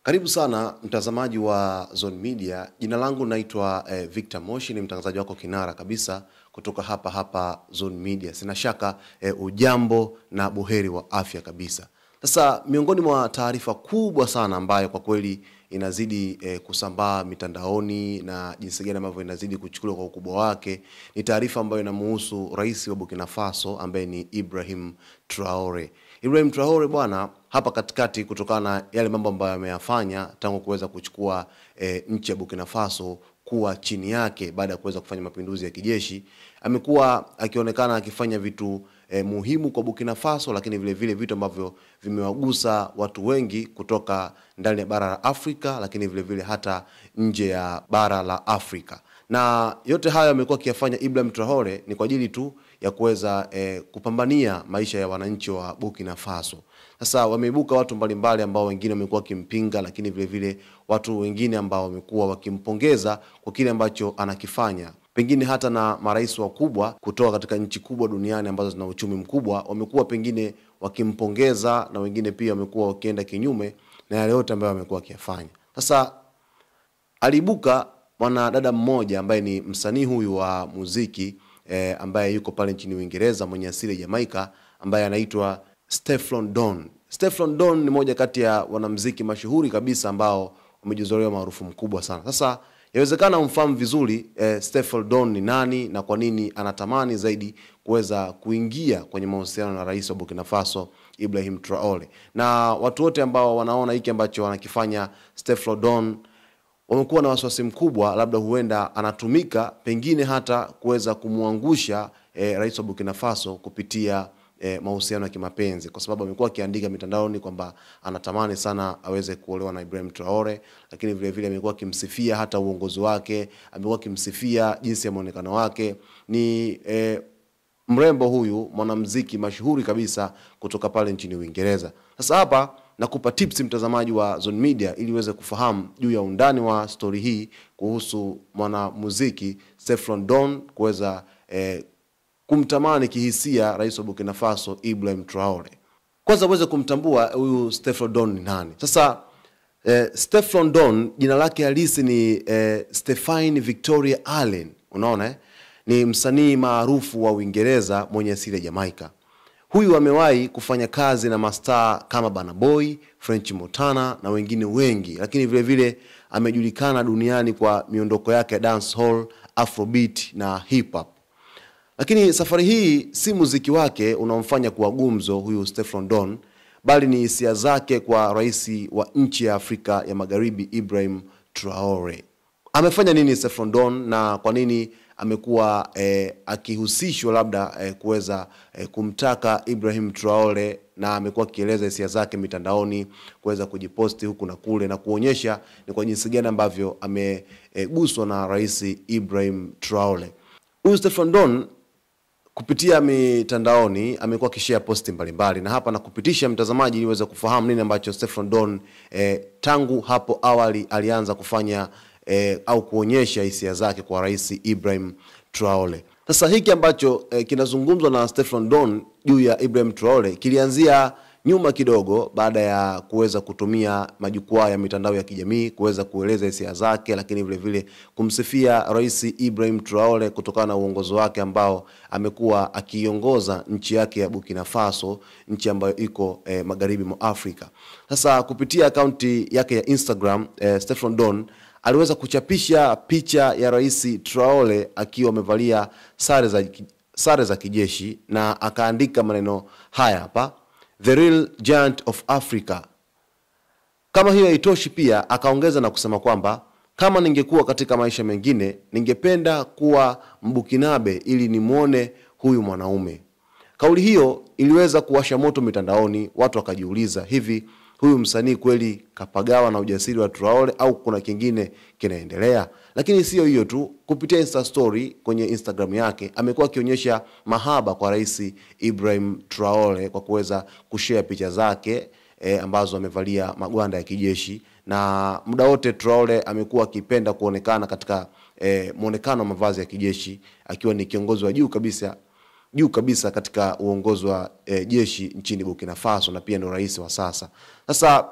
Karibu sana mtazamaji wa Zone Media. Jina langu naitwa Victor Moshi, ni mtangazaji wako kinara kabisa kutoka hapa Zone Media. Sina shaka ujambo na buheri wa afya kabisa. Sasa miongoni mwa taarifa kubwa sana ambayo kwa kweli inazidi kusambaa mitandaoni na jinsi gani ambavyo inazidi kuchukuliwa kwa ukubwa wake ni taarifa ambayo inamhusu rais wa Burkina Faso ambaye ni Ibrahim Traore. Ibrahim Traore bwana, hapa katikati kutokana na yale mambo ambayo ameyafanya tangu kuweza kuchukua nchi ya Burkina Faso kuwa chini yake baada ya kuweza kufanya mapinduzi ya kijeshi, amekuwa akionekana akifanya vitu muhimu kwa Burkina Faso, lakini vile vile vitu ambavyo vimewagusa watu wengi kutoka ndani ya bara la Afrika, lakini vile vile hata nje ya bara la Afrika. Na yote haya amekuwa akiyafanya Ibrahim Traore ni kwa ajili tu ya kuweza kupambania maisha ya wananchi wa Burkina Faso. Sasa wameibuka watu mbalimbali ambao wengine wamekuwa wakimpinga, lakini vile vile watu wengine ambao wamekuwa wakimpongeza kwa kile ambacho anakifanya. Pengine hata na marais wakubwa kutoka katika nchi kubwa duniani ambazo zina uchumi mkubwa wamekuwa pengine wakimpongeza, na wengine pia wamekuwa wakienda kinyume na yale yote ambayo wamekuwa wakiyafanya. Sasa alibuka mwanadada mmoja ambaye ni msanii huyu wa muziki ambaye yuko pale nchini Uingereza, mwenye asili ya Jamaica, ambaye anaitwa Stefflon Don. Stefflon Don ni moja kati ya wanamuziki mashuhuri kabisa ambao wamejizoea maarufu mkubwa sana. Sasa yawezekana umfahamu vizuri Stefflon Don ni nani na kwa nini anatamani zaidi kuweza kuingia kwenye mahusiano na rais wa Burkina Faso Ibrahim Traore. Na watu wote ambao wanaona hiki ambacho wanakifanya Stefflon Don wamekuwa na wasiwasi mkubwa, labda huenda anatumika pengine hata kuweza kumuangusha rais wa Burkina Faso kupitia mahusiano ya kimapenzi, kwa sababu amekuwa akiandika mitandaoni kwamba anatamani sana aweze kuolewa na Ibrahim Traore, lakini vile vile amekuwa akimsifia hata uongozi wake, amekuwa akimsifia jinsi ya muonekano wake. Ni mrembo huyu, mwanamuziki mashuhuri kabisa kutoka pale nchini Uingereza. Sasa hapa nakupa tips mtazamaji wa Zone Media ili uweze kufahamu juu ya undani wa story hii kuhusu mwanamuziki Stefflon Don kuweza kumtamani kihisia rais wa Burkina Faso Ibrahim Traore. Kwanza uweze kumtambua huyu Stefflon Don ni nani. Sasa Stefflon Don jina lake halisi ni Stephanie Victoria Allen. Unaona ni msanii maarufu wa Uingereza mwenye asili ya Jamaica. Huyu amewahi kufanya kazi na mastaa kama Burna Boy, French Montana na wengine wengi, lakini vile vile amejulikana duniani kwa miondoko yake ya dancehall, afrobeat na hip hop. Lakini safari hii si muziki wake unaomfanya kuwa gumzo huyu Stefflon Don, bali ni hisia zake kwa rais wa nchi ya Afrika ya Magharibi Ibrahim Traore. Amefanya nini Stefflon Don na kwa nini amekuwa akihusishwa labda kuweza kumtaka Ibrahim Traore, na amekuwa akieleza hisia zake mitandaoni, kuweza kujiposti huku na kule na kuonyesha ni kwa jinsi gani ambavyo ameguswa na rais Ibrahim Traore. Huyu Stefflon Don kupitia mitandaoni amekuwa akishare posti mbalimbali, na hapa nakupitisha mtazamaji ili uweze kufahamu nini ambacho Stefflon Don tangu hapo awali alianza kufanya au kuonyesha hisia zake kwa rais Ibrahim Traore. Sasa hiki ambacho kinazungumzwa na Stefflon Don juu ya Ibrahim Traore kilianzia nyuma kidogo, baada ya kuweza kutumia majukwaa ya mitandao ya kijamii kuweza kueleza hisia zake, lakini vile vile kumsifia rais Ibrahim Traore kutokana na uongozi wake ambao amekuwa akiongoza nchi yake ya Burkina Faso, nchi ambayo iko magharibi mwa Afrika. Sasa kupitia akaunti yake ya Instagram, Stefflon Don aliweza kuchapisha picha ya rais Traore akiwa amevalia sare za kijeshi, na akaandika maneno haya hapa: "The real giant of Africa." Kama hiyo haitoshi, pia akaongeza na kusema kwamba kama ningekuwa katika maisha mengine ningependa kuwa Mbukinabe ili nimuone huyu mwanaume. Kauli hiyo iliweza kuwasha moto mitandaoni, watu wakajiuliza, hivi huyu msanii kweli kapagawa na ujasiri wa Traore au kuna kingine kinaendelea? Lakini sio hiyo tu, kupitia Insta story kwenye Instagram yake amekuwa akionyesha mahaba kwa rais Ibrahim Traore kwa kuweza kushare picha zake ambazo amevalia magwanda ya kijeshi, na muda wote Traore amekuwa akipenda kuonekana katika muonekano wa mavazi ya kijeshi, akiwa ni kiongozi wa juu kabisa katika uongozi wa jeshi nchini Burkina Faso, na pia ndio rais wa sasa. Sasa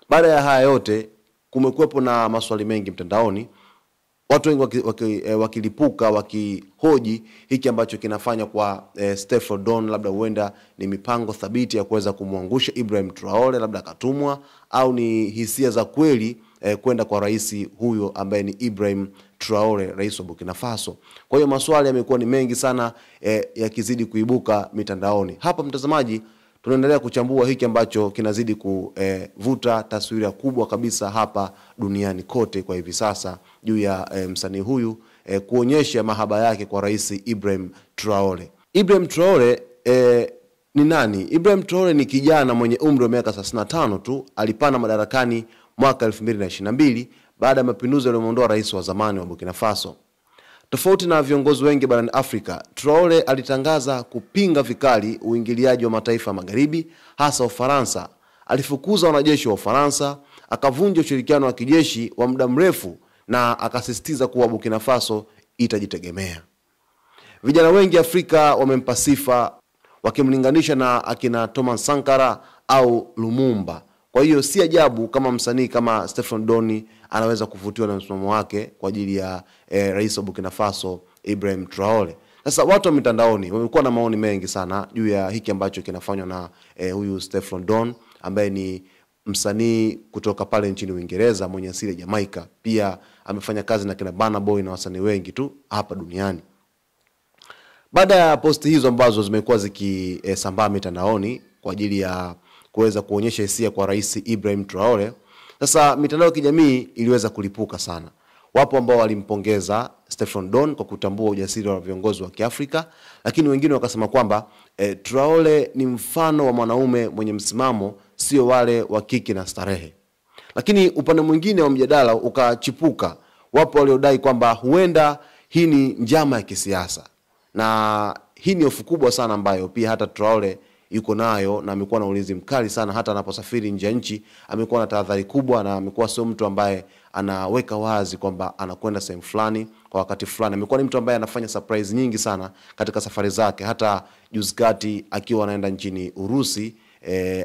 Baada ya haya yote kumekuwepo na maswali mengi mtandaoni, watu wengi wakilipuka wakihoji hiki ambacho kinafanya kwa Stefflon Don, labda huenda ni mipango thabiti ya kuweza kumwangusha Ibrahim Traore, labda akatumwa, au ni hisia za kweli kwenda kwa rais huyo ambaye ni Ibrahim Traore, rais wa Burkina Faso. Kwa hiyo maswali yamekuwa ni mengi sana yakizidi kuibuka mitandaoni. Hapa mtazamaji, tunaendelea kuchambua hiki ambacho kinazidi kuvuta taswira kubwa kabisa hapa duniani kote kwa hivi sasa juu ya msanii huyu kuonyesha mahaba yake kwa rais Ibrahim Traore. Ibrahim Traore ni nani? Ibrahim Traore ni kijana mwenye umri wa miaka 35 tu. Alipanda madarakani mwaka 2022 baada ya mapinduzi yaliyomuondoa rais wa zamani wa Burkina Faso. Tofauti na viongozi wengi barani Afrika, Traore alitangaza kupinga vikali uingiliaji wa mataifa magharibi, hasa Ufaransa. Alifukuza wanajeshi wa Ufaransa, akavunja ushirikiano wa kijeshi wa muda mrefu na akasisitiza kuwa Burkina Faso itajitegemea. Vijana wengi Afrika wamempa sifa wakimlinganisha na akina Thomas Sankara au Lumumba. Kwa hiyo si ajabu kama msanii kama Stefflon Don anaweza kuvutiwa na msimamo wake kwa ajili ya rais wa Burkina Faso Ibrahim Traore. Sasa watu wa mitandaoni wamekuwa na maoni mengi sana juu ya hiki ambacho kinafanywa na huyu Stefflon Don ambaye ni msanii kutoka pale nchini Uingereza mwenye asili ya Jamaica. Pia amefanya kazi na kina Burna Boy na wasanii wengi tu hapa duniani. Baada ya posti hizo ambazo zimekuwa zikisambaa mitandaoni kwa ajili ya kuweza kuonyesha hisia kwa rais Ibrahim Traore, sasa mitandao ya kijamii iliweza kulipuka sana. Wapo ambao walimpongeza Stefflon Don kwa kutambua ujasiri wa viongozi wa Kiafrika, lakini wengine wakasema kwamba Traore ni mfano wa mwanaume mwenye msimamo, sio wale wa kiki na starehe. Lakini upande mwingine wa mjadala ukachipuka. Wapo waliodai kwamba huenda hii ni njama ya kisiasa, na hii ni hofu kubwa sana ambayo pia hata Traore yuko nayo, na amekuwa na ulinzi mkali sana. Hata anaposafiri nje ya nchi amekuwa na tahadhari kubwa, na amekuwa sio mtu ambaye anaweka wazi kwamba anakwenda sehemu fulani kwa wakati fulani. Amekuwa ni mtu ambaye anafanya surprise nyingi sana katika safari zake. Hata juzi kati akiwa anaenda nchini Urusi,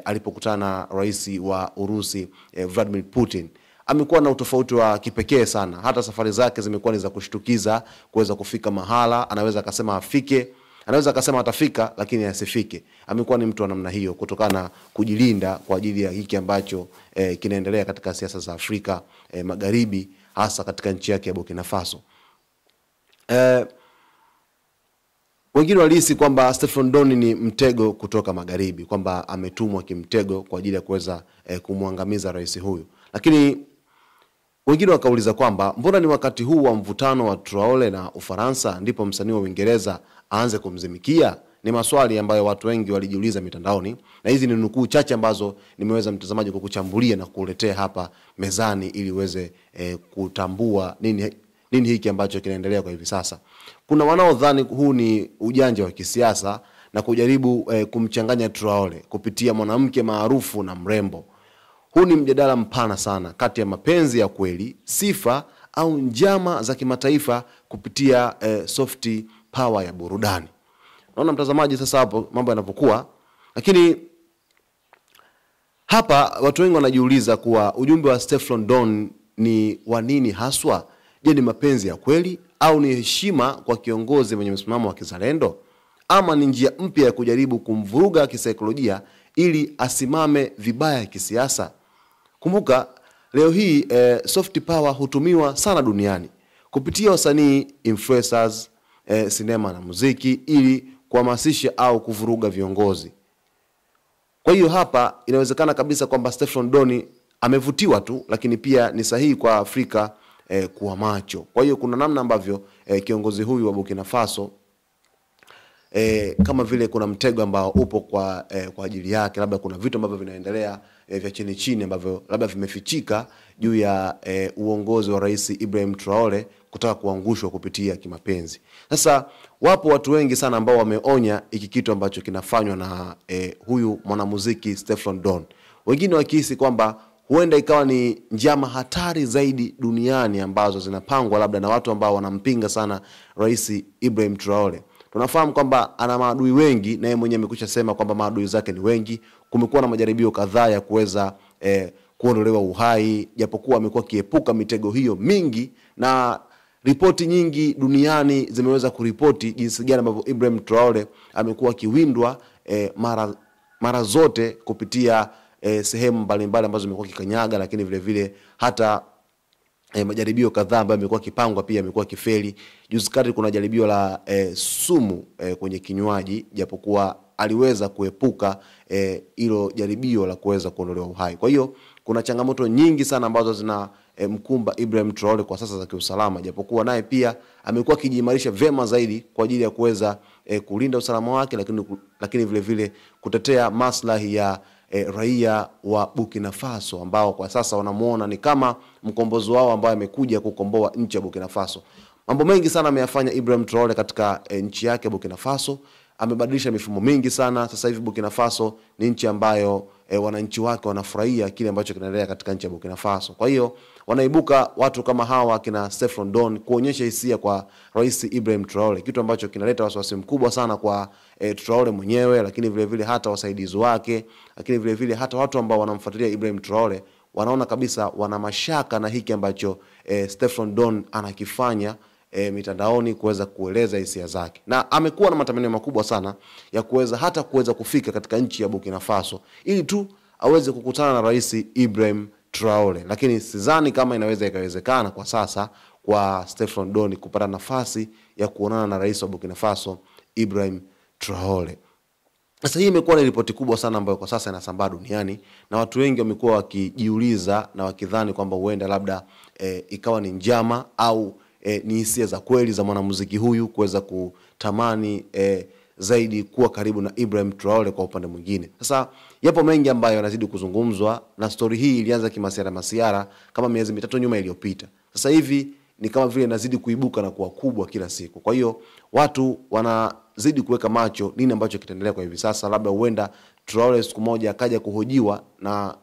alipokutana na rais wa Urusi Vladimir Putin, amekuwa na utofauti wa kipekee sana. Hata safari zake zimekuwa ni za kushtukiza, kuweza kufika mahala anaweza akasema afike, anaweza akasema atafika lakini asifike. Amekuwa ni mtu wa namna hiyo kutokana na kujilinda kwa ajili ya hiki ambacho kinaendelea katika siasa za Afrika Magharibi, hasa katika nchi yake ya Burkina Faso. Wengine walihisi kwamba Stefflon Don ni mtego kutoka magharibi, kwamba ametumwa kimtego kwa ajili ya kuweza kumwangamiza rais huyu. Lakini wengine wakauliza kwamba mbona ni wakati huu wa mvutano wa Traore na Ufaransa ndipo msanii wa Uingereza aanze kumzimikia? Ni maswali ambayo watu wengi walijiuliza mitandaoni, na hizi ni nukuu chache ambazo nimeweza mtazamaji kukuchambulia na kukuletea hapa mezani ili uweze kutambua nini hiki ambacho kinaendelea kwa hivi sasa. Kuna wanaodhani huu ni ujanja wa kisiasa na kujaribu kumchanganya Traore kupitia mwanamke maarufu na mrembo. Huu ni mjadala mpana sana kati ya mapenzi ya kweli, sifa au njama za kimataifa kupitia soft power ya burudani. Naona mtazamaji sasa hapo mambo yanapokuwa. Lakini hapa watu wengi wanajiuliza kuwa ujumbe wa Stefflon Don ni wa nini haswa? Je, ni mapenzi ya kweli au ni heshima kwa kiongozi mwenye msimamo wa kizalendo, ama ni njia mpya ya kujaribu kumvuruga kisaikolojia ili asimame vibaya kisiasa? Kumbuka leo hii soft power hutumiwa sana duniani kupitia wasanii, influencers, sinema na muziki ili kuhamasisha au kuvuruga viongozi. Kwa hiyo hapa inawezekana kabisa kwamba Stefflon Don amevutiwa tu, lakini pia ni sahihi kwa Afrika kuwa macho. Kwa hiyo kuna namna ambavyo kiongozi huyu wa Burkina Faso kama vile kuna mtego ambao upo kwa ajili yake, labda kuna vitu ambavyo vinaendelea vya chini chini ambavyo labda vimefichika juu ya uongozi wa rais Ibrahim Traore kutaka kuangushwa kupitia kimapenzi. Sasa wapo watu wengi sana ambao wameonya hiki kitu ambacho kinafanywa na huyu mwanamuziki Stefflon Don. Wengine wakihisi kwamba huenda ikawa ni njama hatari zaidi duniani ambazo zinapangwa labda na watu ambao wanampinga sana rais Ibrahim Traore. Tunafahamu kwamba ana maadui wengi, na yeye mwenyewe amekwisha sema kwamba maadui zake ni wengi. Kumekuwa na majaribio kadhaa ya kuweza kuondolewa uhai, japokuwa amekuwa kiepuka mitego hiyo mingi, na ripoti nyingi duniani zimeweza kuripoti jinsi gani ambavyo Ibrahim Traore amekuwa kiwindwa mara zote kupitia sehemu mbalimbali ambazo amekuwa kikanyaga, lakini vile vile hata majaribio kadhaa ambayo yamekuwa kipangwa pia yamekuwa kifeli. Juzi kati kuna jaribio la sumu kwenye kinywaji, japokuwa aliweza kuepuka hilo jaribio la kuweza kuondolewa uhai. Kwa hiyo kuna changamoto nyingi sana ambazo zina mkumba Ibrahim Traore kwa sasa za kiusalama, japokuwa naye pia amekuwa kijimarisha vema zaidi kwa ajili ya kuweza kulinda usalama wake, lakini vile vile kutetea maslahi ya raia wa Burkina Faso ambao kwa sasa wanamuona ni kama mkombozi wao ambaye amekuja kukomboa nchi ya Burkina Faso. Mambo mengi sana ameyafanya Ibrahim Traore katika nchi yake Burkina Faso. Amebadilisha mifumo mingi sana. Sasa hivi Burkina Faso ni nchi ambayo wananchi wake wanafurahia kile ambacho kinaendelea katika nchi ya Burkina Faso. Kwa hiyo wanaibuka watu kama hawa kina Stephane Don kuonyesha hisia kwa Rais Ibrahim Traore, kitu ambacho kinaleta wasiwasi mkubwa sana kwa Traore mwenyewe, lakini vile vile hata wasaidizi wake, lakini vile vile hata watu ambao wanamfuatilia Ibrahim Traore wanaona kabisa wana mashaka na hiki ambacho Stephane Don anakifanya mitandaoni kuweza kueleza hisia zake. Na amekuwa na matamanio makubwa sana ya kuweza kufika katika nchi ya Burkina Faso ili tu aweze kukutana na Rais Ibrahim Traore, lakini sidhani kama inaweza ikawezekana kwa sasa kwa Stephane Don kupata nafasi ya kuonana na Rais wa Burkina Faso Ibrahim Traore. Sasa hii imekuwa ni ripoti kubwa sana ambayo kwa sasa inasambaa duniani, na watu wengi wamekuwa wakijiuliza na wakidhani kwamba huenda labda ikawa ni njama au ni hisia za kweli za mwanamuziki huyu kuweza kutamani zaidi kuwa karibu na Ibrahim Traore kwa upande mwingine. Sasa yapo mengi ambayo yanazidi kuzungumzwa, na story hii ilianza kimasiara kama miezi 3 nyuma iliyopita. Sasa hivi ni kama vile inazidi kuibuka na kuwa kubwa kila siku. Kwa hiyo watu wanazidi kuweka macho nini ambacho kitaendelea kwa hivi sasa. Labda huenda Traore siku moja akaja kuhojiwa na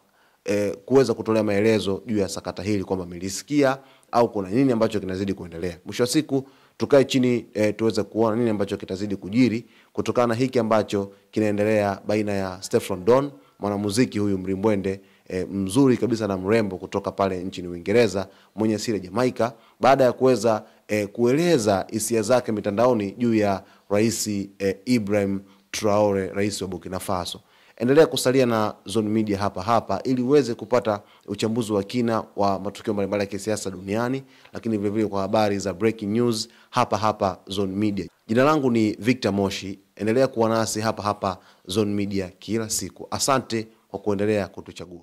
kuweza kutolea maelezo juu ya sakata hili kwamba amelisikia au kuna nini ambacho kinazidi kuendelea. Mwisho wa siku tukae chini tuweze kuona nini ambacho kitazidi kujiri kutokana na hiki ambacho kinaendelea baina ya Stephane Don, mwanamuziki huyu mrimbwende mzuri kabisa na mrembo kutoka pale nchini Uingereza, mwenye asili ya Jamaica, baada ya kuweza kueleza hisia zake mitandaoni juu ya Rais Ibrahim Traore, rais wa Burkina Faso. Endelea kusalia na Zone Media hapa ili uweze kupata uchambuzi wa kina wa matukio mbalimbali ya kisiasa duniani, lakini vile vile kwa habari za breaking news hapa Zone Media. Jina langu ni Victor Moshi. Endelea kuwa nasi hapa Zone Media kila siku. Asante kwa kuendelea kutuchagua.